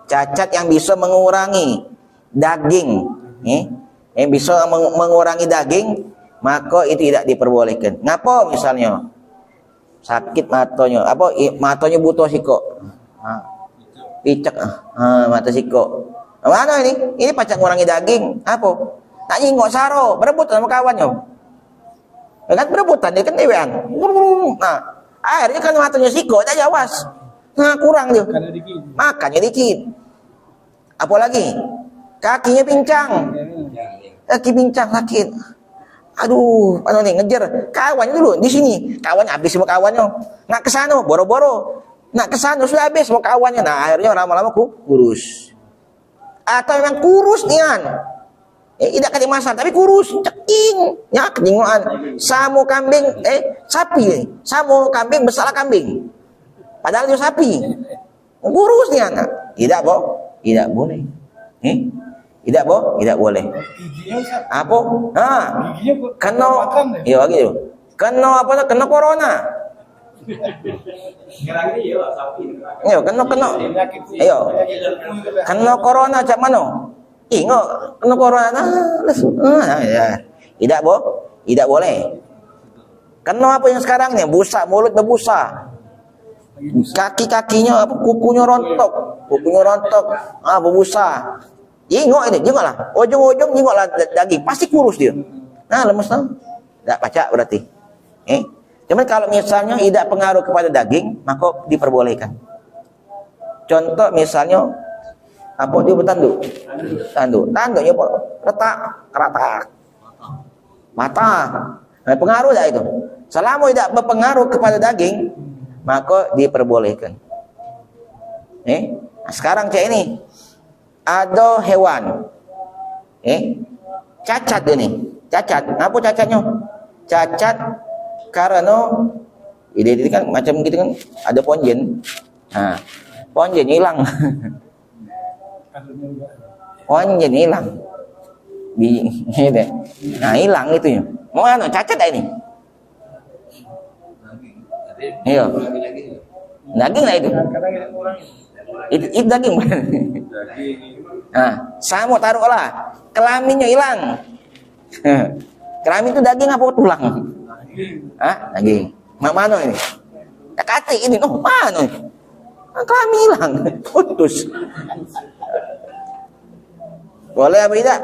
Speaker 1: Cacat yang bisa mengurangi daging, yang bisa mengurangi daging, maka itu tidak diperbolehkan. Ngapa misalnya? Sakit matanya, matanya butuh sikok. Picek mata sikok. Mana ini? Ini pacak ngurangi daging. Apa? Tak nyingok saro, berebutan sama kawannya. Kan berebutan, dia kan dewean. Nah, akhirnya kan matanya sikok, tak jawas. Nah, kurang dia. Makannya dikit. Apalagi? Kakinya pincang. Kaki pincang sakit. Aduh, ngejar kawannya dulu di sini. Kawannya habis sama kawannya. Nak ke sana boro-boro. Nak ke sana sudah habis sama kawannya. Nah, akhirnya lama-lama kurus. Atau memang kurus nian. Tidak kena masalah tapi kurus, ceking. Ya, kejengoan. Samu kambing, sapi. Samu kambing bersalah kambing. Padahal itu sapi. Kurus nian. Tidak, tidak boleh. Tidak boleh. Apa? Kena iya gitu. Kena apa? Kena corona.
Speaker 4: Sekarang ini ya sapi.
Speaker 1: Iya, kena. Ayo. Kena corona cak mano? Ingat kena corona. Ya. Tidak boleh. Kena apa yang sekarang nih? Busa, mulut berbusa. Kaki-kakinya kukunya rontok, berbusa. Jengoklah. Ujung-ujung jengoklah daging, pasti kurus dia. Nah, lemes tau. Tak pacak berarti. Cuman kalau misalnya tidak pengaruh kepada daging, maka diperbolehkan. Contoh misalnya apa dia bertanduk? Tanduknya retak. Mata. Nah, pengaruh tak itu? Selama tidak berpengaruh kepada daging, maka diperbolehkan. Sekarang cek ini ada hewan, cacat ini, Apa cacatnya? Cacat karena ini kan macam gitu kan, ada ponjen. Nah, ponjen hilang, ponjen hilang, nah hilang itunya. Mau cacat ini? Iya. Daging lah itu. Itu daging. Nah, sama taruhlah kelaminnya hilang. Kelamin itu daging apa tulang? Daging. Mana ini? Kati ini, mana ini? Kelamin hilang, putus. Boleh apa tidak?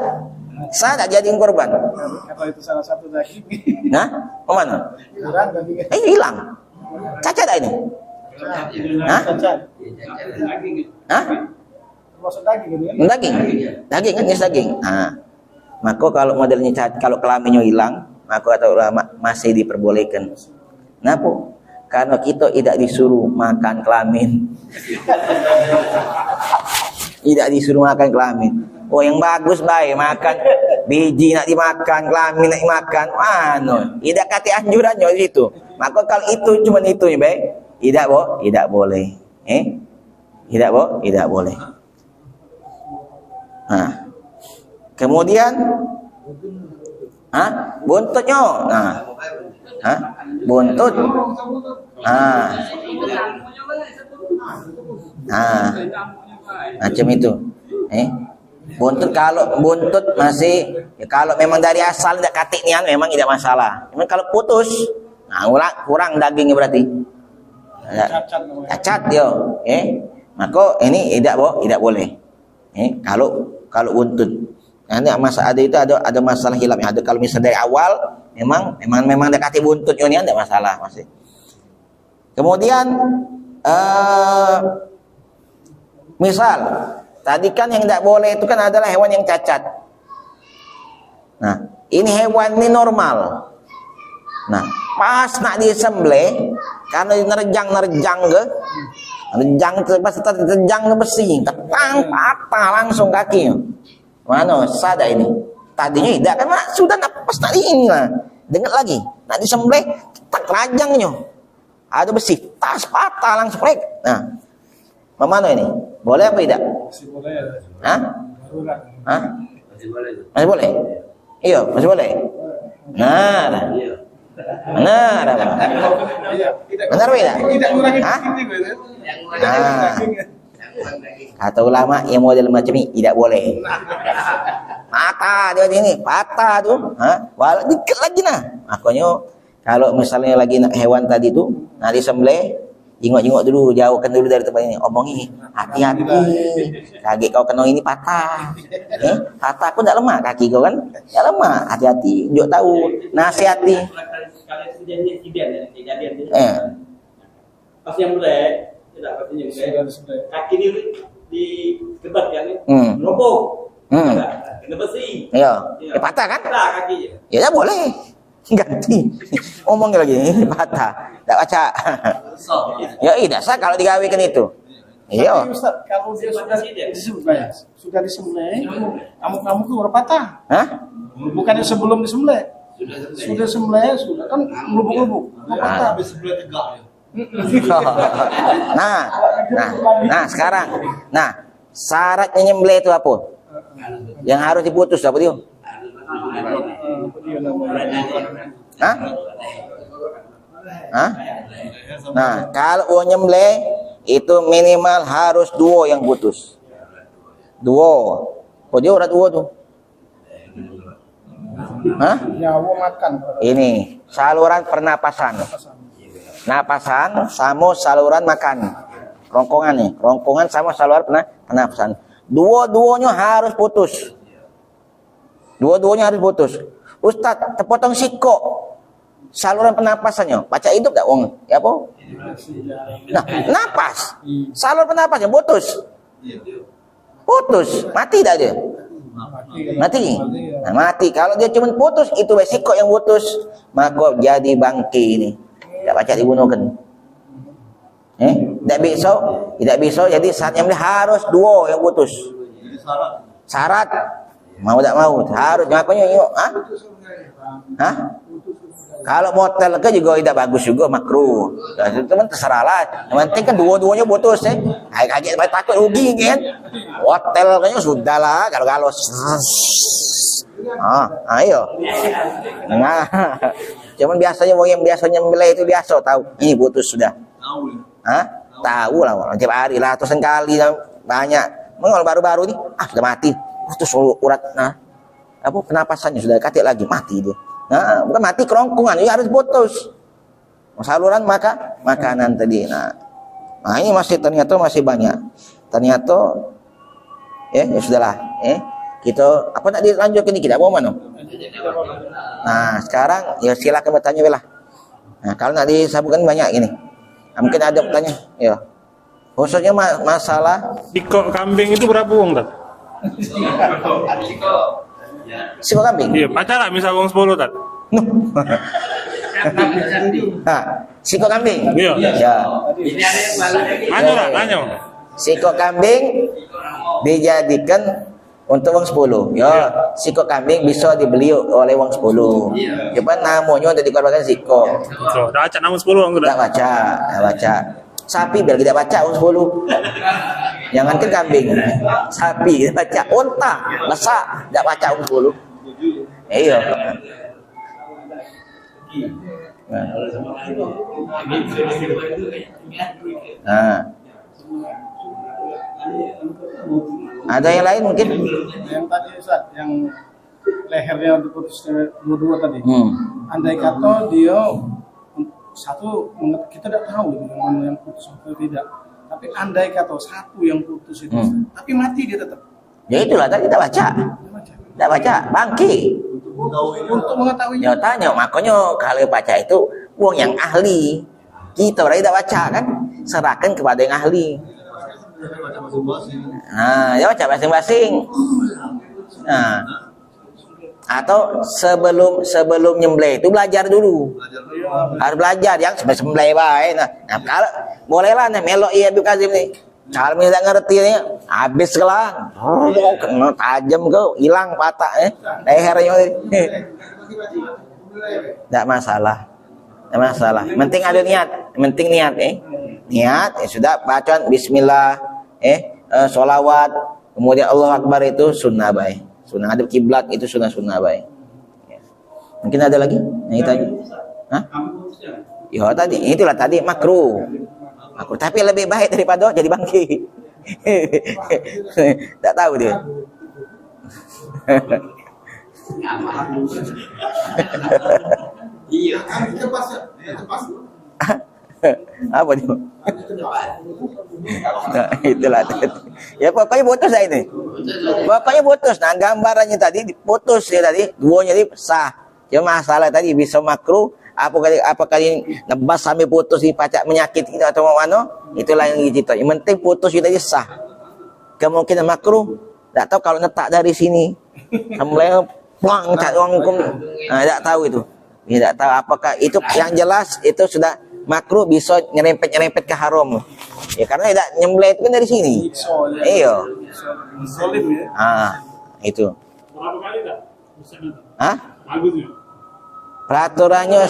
Speaker 1: Saya tak jadi korban.
Speaker 3: Kalau itu salah satu daging.
Speaker 1: Nah, mana? Hilang. Cacat ini?
Speaker 3: Termasuk daging gitu ya?
Speaker 1: Daging kan jenis daging. Maka kalau modelnya kalau kelaminnya hilang, maka kata ulama masih diperbolehkan. Kenapa? Karena kita tidak disuruh makan kelamin. Tidak disuruh makan kelamin. Oh, yang bagus baik makan biji nak dimakan, kelamin nak dimakan. Tidak kata anjurannya itu. Maka kalau itu cuma itu ya baik. Tidak boleh. Tidak boleh. Kemudian buntutnya. Buntut. Macam itu. Buntut, kalau buntut masih kalau memang dari asal tidak katiknya memang tidak masalah. Cuman kalau putus, kurang dagingnya berarti. Cacat dia. Maka ini tidak boleh. Kalau buntut. Nanti ada masalah hilapnya. Ada kalau misalnya dari awal memang dekati buntutnya ini tidak masalah masih. Kemudian misal tadi kan yang tidak boleh itu kan adalah hewan yang cacat. Nah, ini hewan ini normal. Nah, pas nak disembelih karena nerjang ke pas terjang ke besi, ketang patah langsung kakinya. Mana sada ini? Tadinya tidak kan sudah pas nak ini lah. Dengar lagi, nak disembelih tak rajangnya. Ada besi, tas patah langsung. Nah, Memano ini? Boleh apa tidak?
Speaker 3: Masih boleh ya.
Speaker 1: Hah?
Speaker 3: Darurat.
Speaker 1: Hah?
Speaker 4: Masih boleh itu.
Speaker 1: Masih boleh? Iya, masih boleh. Nah, dah. Nah, dah.
Speaker 3: Iya, tidak.
Speaker 1: Benar tidak?
Speaker 3: Tidak kurangi
Speaker 1: Hah?
Speaker 3: daging gitu ya.
Speaker 1: Nah, kata ulama yang model macam ini tidak boleh. Patah dia ini, patah tuh. Hah? Walau dikit lagi nah. Makanya kalau misalnya lagi hewan tadi tuh, nah disembelih, jengok-jengok dulu, jauhkan dulu dari tempat ini. Omongi, hati-hati. Kaget kau kena ini patah. Patah pun tak lemah kaki kau kan? Tak lemah, hati-hati. Jok tahu, nasihati.
Speaker 4: Kalian kejadian ini. Pas yang mulai, tidak pas yang mulai. Kaki ini di debat kan? Roboh. Kena besi.
Speaker 1: Iya, patah kan?
Speaker 4: Patah kakinya.
Speaker 1: Ya tak boleh. Ganti. Omongnya lagi patah. Tak baca. Ya tidak sah kalau digawekan itu. Iya.
Speaker 3: Tapi Ustaz, kalau dia sudah disembelih, kamu tuh udah patah.
Speaker 1: Hah?
Speaker 3: Bukannya sebelum disembelih. Sudah sembelih, sudah kan lubuk-lubuk. Patah.
Speaker 1: Nah sekarang. Nah, syaratnya nyembelih itu apa? Yang harus diputus apa dia? Hah? Hah? Nah, kalau nyembelih itu minimal harus dua yang putus. Dua. Oh dia urat dua tuh. Hah?
Speaker 3: Nyawa makan.
Speaker 1: Ini saluran pernapasan. Napasan sama saluran makan. Rongkongan nih, rongkongan sama saluran pernapasan. Dua-duanya harus putus. Dua-duanya harus putus. Ustadz, terpotong sikok saluran pernapasannya. Baca hidup tak wong? Ya apa? Nah, napas. Saluran pernapasannya putus. Putus, mati tak dia? Mati. Nah, mati. Kalau dia cuma putus, itu sikok yang putus, maka jadi bangki ini. Tak baca dibunuhkan. Tidak bisa. Jadi saatnya harus dua yang putus. Syarat. Mau tak mau harus. Makanya yuk. Hah? Kalau motel ke juga tidak bagus juga, makruh. Itu kan terserah lah. Yang penting kan dua-duanya putus kaget takut rugi kan. Hotel kayaknya sudah lah kalau ayo. Nah, cuman biasanya wong yang biasanya membeli itu biasa tahu ini putus sudah. Hah? Tahu lah, tiap hari lah, ratusan kali banyak. Mengol baru-baru ini, sudah mati. Terus urat, penapasannya sudah katik lagi, mati dia. Nah, bukan mati kerongkongan, ya harus putus. Saluran makanan tadi. Nah, ini ternyata masih banyak. Ternyata, ya sudahlah. Kita apa tak dilanjutkan ini kita mau mana? Nah, sekarang ya silakan bertanya lah. Nah, kalau nak disambungkan banyak ini. Mungkin ada pertanyaan, ya. Khususnya masalah
Speaker 6: sikok kambing itu berapa uang tak?
Speaker 1: sikok kambing.
Speaker 6: Iya, pacaran misal uang 10 tak?
Speaker 1: Sikok kambing.
Speaker 6: Iya.
Speaker 1: Ya.
Speaker 6: Nanya.
Speaker 1: Sikok kambing dijadikan untuk uang 10. Ya, sikok kambing bisa dibeli oleh uang 10. Cuma namanya untuk dikorbankan sikok.
Speaker 6: So, dah acak nama 10 orang tu dah.
Speaker 1: Tak baca. Sapi biar tidak baca uang 10. Jangankan kambing. Sapi tidak baca. Unta, lesak, tidak baca uang 10. Iya. Nah. Ada yang lain mungkin?
Speaker 3: Yang tadi Ustaz, yang lehernya diputus dua-dua tadi. Andai kata dia satu, kita tidak tahu yang putus atau tidak. Tapi andai kata satu yang putus itu, tapi mati dia tetap.
Speaker 1: Ya itulah tadi kita baca. Tidak baca, bangki.
Speaker 3: Untuk mengetahuinya.
Speaker 1: Ya tanya, makanya kalau baca itu uang yang ahli. Kita orang tidak baca kan, serahkan kepada yang ahli. Nah, ya baca masing-masing. Nah, atau sebelum nyembelih itu belajar dulu. Harus belajar yang sembelih baik. Nah, kalau bolehlah nih melok iya Habib Kazim nih. Kalau tidak ngerti nih, habis lah. Kena tajam ke, hilang patah lehernya. Tidak masalah. Penting ada niat. Penting niat Niat sudah bacaan bismillah. Sholawat, kemudian Allah Akbar itu sunnah baik. Sunnah hadap kiblat itu sunnah baik. Ya. Mungkin ada lagi yang tadi? Hah? Ya tadi, itulah tadi makruh. Tapi lebih baik daripada jadi bangki. Tak tahu dia.
Speaker 4: Iya.
Speaker 1: Apa dia? Nah, itulah. Ya pokoknya putus lah ini. Pokoknya putus. Nah gambarannya tadi putus ya tadi. Duanya tadi sah. Cuma masalah tadi bisa makruh. Apakah nebas sampai putus dipacak menyakiti atau mana? Itulah yang gitu. Yang penting putus itu tadi sah. Kemungkinan makruh. Tak tahu kalau netak dari sini. Sampai puang cat uang hukum. Nah, tak tahu itu. Tidak tahu apakah itu yang jelas itu sudah makruh bisa nyerempet ke haram. Ya karena tidak nyembelih itu kan dari sini. Iya. Itu.
Speaker 6: Berapa kali tak?
Speaker 1: Hah?
Speaker 6: Bagusnya.
Speaker 1: Peraturannya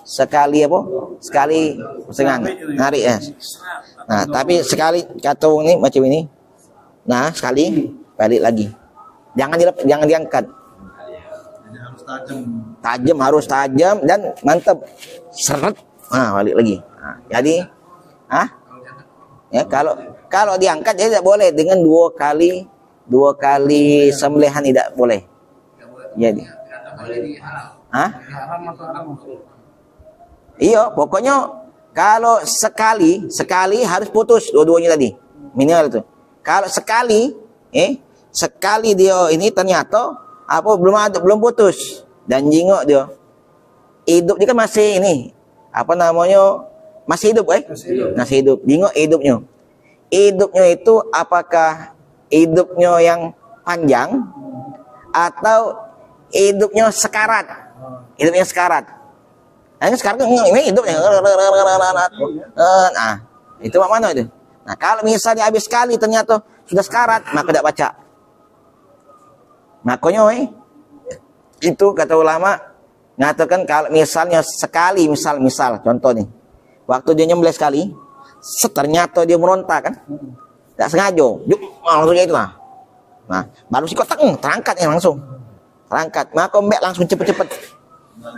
Speaker 1: sekali apa? Sekali setengah narik ya. Nah, tapi sekali kata ini macam ini. Nah, sekali balik lagi. Jangan diangkat. Tajam harus tajam dan mantap. Seret. Nah, balik lagi. Nah, jadi ya kalau diangkat jadi tidak boleh dengan dua kali sembelihan tidak boleh. Jadi iya, pokoknya kalau sekali harus putus dua-duanya tadi. Minimal itu. Kalau sekali dia ini ternyata belum putus dan jingok dia. Hidup dia kan masih ini. Masih hidup, Masih hidup. Jingok hidupnya. Hidupnya itu apakah hidupnya yang panjang atau hidupnya sekarat? Hidupnya sekarat. Nah, sekarang ini hidupnya. Nah, itu mana itu? Nah, kalau misalnya habis sekali ternyata sudah sekarat, maka tidak baca. Makanya itu kata ulama ngatakan kalau misalnya sekali, misal contoh nih. Waktu dia nyembelih sekali, ternyata dia meronta kan? Tidak sengaja. Langsung itu lah. Nah, baru si kotak terangkat langsung. Terangkat, maka mbak langsung cepet-cepet.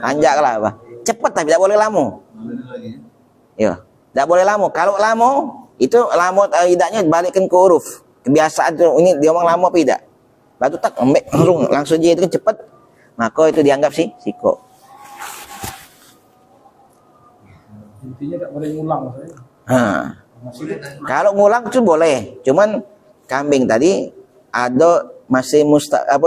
Speaker 1: Anjaklah apa? Cepet tapi tidak boleh lama. Ya, tidak boleh lama. Kalau lama itu lama tidaknya balikkan ke huruf. Kebiasaan itu ini dia ngomong lama apa tidak? Batu tak mbak langsung dia itu kan cepet. Maka itu dianggap siko.
Speaker 3: Intinya tidak boleh ngulang.
Speaker 1: Kalau ngulang itu boleh. Cuman kambing tadi ada masih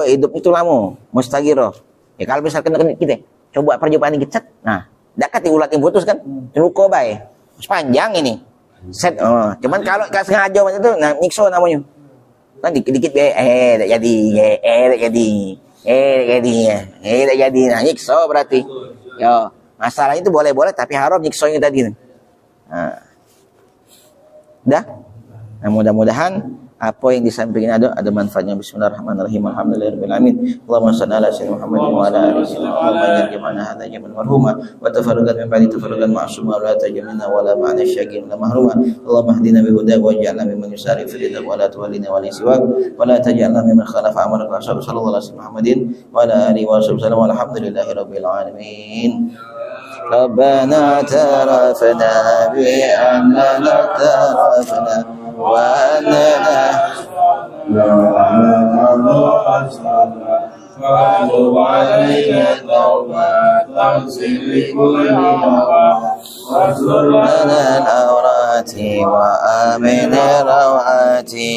Speaker 1: hidup itu lama, mustaghiro. Ya kalau misalkan kita coba percobaan dikit, nah, dekat diulat yang putus kan, luko bae. Sepanjang ini. Set, cuman kalau enggak sengaja itu nah nyikso namanya. Kan dikit-dikit enggak jadi. Nah, nyikso berarti. Yo, masalah itu boleh-boleh tapi haram nyiksonya tadi. Nah. Dah. Nah, mudah-mudahan apa yang disampaikan ada manfaatnya. Bismillahirrahmanirrahim. Alhamdulillahirabbil alamin. Allahumma shalli ala sayyidina Muhammad wa ala ali sayyidina Muhammad jama'ana hadza jama'an marhuma wa tafarraqan min ba'di tafarraqan ma'suma wa la tajamina wa la ma'ana syaqin la mahruma. Allahumma hdina bi hudaika waj'alna mimman yusari fi ridha wa la tuwallina wa la siwak wa la taj'alna mimman khalafa amraka sallallahu alaihi Muhammadin wa ala alihi wa sahbihi walhamdulillahirabbil alamin. Rabbana tarafna bi annana tarafna وأننا فاغضب علينا توبة تغسل لكل واغفر لنا الأورات وآمن روعاتي